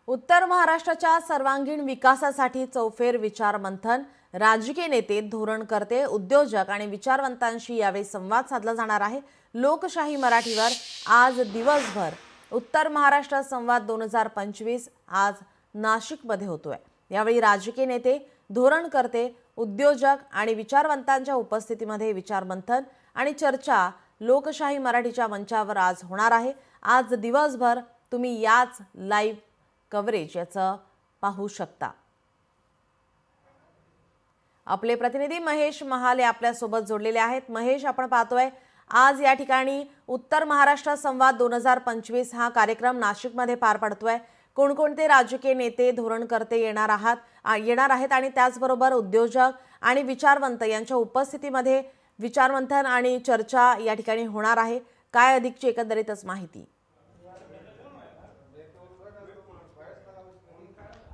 उत्तर महाराष्ट्राच्या सर्वांगीण विकासासाठी चौफेर विचार मंथन, राजकीय नेते, धोरणकर्ते, उद्योजक आणि विचारवंतांशी यावेळी संवाद साधला जाणार आहे। लोकशाही मराठीवर आज दिवसभर उत्तर महाराष्ट्र संवाद 2025 आज नाशिकमध्ये होतोय। यावेळी राजकीय नेते, धोरणकर्ते, उद्योजक आणि विचारवंतांच्या उपस्थितीमध्ये विचार मंथन आणि चर्चा लोकशाही मराठीच्या मंचावर आज होणार आहे। आज दिवसभर तुम्ही याच लाईव्ह कव्हरेज याचं पाहू शकता। आपले प्रतिनिधी महेश महाले आपल्या सोबत जोडलेले आहेत। महेश, आपण पाहतोय आज या ठिकाणी उत्तर महाराष्ट्र संवाद 2025 हा कार्यक्रम नाशिकमध्ये पार पडतोय। कोणकोणते राजकीय नेते, धोरणकर्ते येणार आहेत आणि त्याचबरोबर उद्योजक आणि विचारवंत यांच्या उपस्थितीमध्ये विचारमंथन आणि चर्चा या ठिकाणी होणार आहे। काय अधिकची एकंदरीतच माहिती?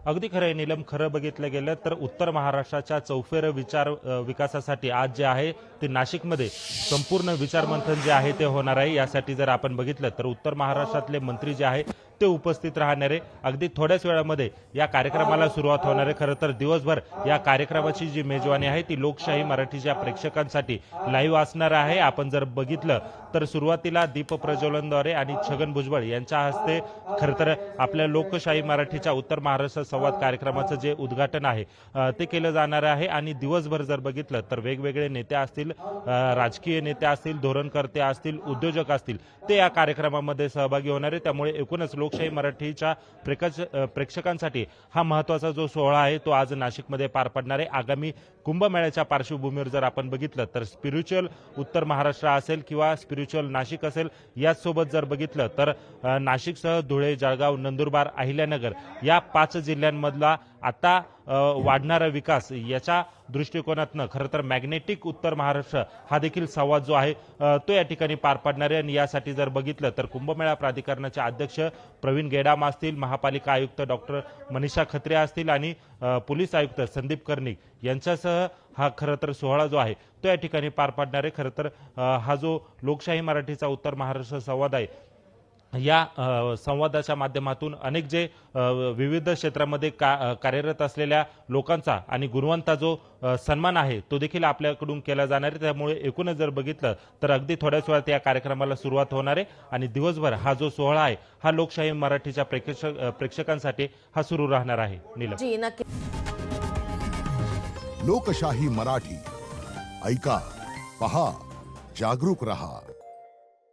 अगदी खरं आहे नीलम, खरं बघितलं गेलं तर उत्तर महाराष्ट्राच्या चौफेर विचार विकासासाठी आज जे आहे ते नाशिकमध्ये संपूर्ण विचार मंथन जे आहे ते होणार आहे। यासाठी जर आपण बघितलं तर उत्तर महाराष्ट्रातले मंत्री जे आहे ते उपस्थित राहणार आहे। अगदी थोड्याच वेळामध्ये या कार्यक्रमाला सुरुवात होणार आहे। खरं तर दिवसभर या कार्यक्रमाची जी मेजवानी आहे ती लोकशाही मराठीच्या प्रेक्षकांसाठी लाईव्ह असणार आहे। आपण जर बघितलं तर सुरुवातीला दीप प्रज्वलनद्वारे आणि छगन भुजबळ यांच्या हस्ते खरं तर आपल्या लोकशाही मराठीच्या उत्तर महाराष्ट्र संवाद कार्यक्रमाचं जे उद्घाटन आहे ते केलं जाणार आहे। आणि दिवसभर जर बघितलं तर वेगवेगळे नेते असतील, राजकीय नेते असतील, धोरणकर्ते असतील, उद्योजक असतील, ते या कार्यक्रमामध्ये सहभागी होणार आहे। त्यामुळे एकूणच लोकशाही मराठीच्या प्रेक्षकांसाठी हा महत्त्वाचा जो सोहळा आहे तो आज नाशिकमध्ये पार पडणार आहे। आगामी कुंभमेळ्याच्या पार्श्वभूमीवर जर आपण बघितलं तर स्पिरिच्युअल उत्तर महाराष्ट्र असेल किंवा स्पिरिच्युअल नाशिक असेल, याचसोबत जर बघितलं तर नाशिकसह धुळे, जळगाव, नंदुरबार, अहिल्यानगर या 5 जिल्ह्यांमधला आता वाढणारा विकास याच्या दृष्टिकोनातनं खरं तर मॅग्नेटिक उत्तर महाराष्ट्र हा देखील संवाद जो आहे तो या ठिकाणी पार पडणार आहे। आणि यासाठी जर बघितलं तर कुंभमेळा प्राधिकरणाचे अध्यक्ष प्रवीण गेडाम असतील, महापालिका आयुक्त डॉक्टर मनीषा खत्रे असतील आणि पोलीस आयुक्त संदीप कर्णिक यांच्यासह हा खरं तर सोहळा जो आहे तो या ठिकाणी पार पडणार आहे। खरं तर हा जो लोकशाही मराठीचा उत्तर महाराष्ट्र संवाद आहे या संवादाच्या माध्यमातून अनेक जे विविध क्षेत्रामध्ये कार्यरत असलेल्या लोकांचा आणि गुणवंता जो सन्मान आहे तो देखील आपल्याकडून केला जाणार आहे। त्यामुळे एकूणच जर बघितलं तर अगदी थोड्याच वेळात या कार्यक्रमाला सुरुवात होणार आहे आणि दिवसभर हा जो सोहळा आहे हा लोकशाही मराठीच्या प्रेक्षकांसाठी हा सुरू राहणार आहे। नीलम जी नक्की। लोकशाही मराठी ऐका, पहा, जागरूक रहा।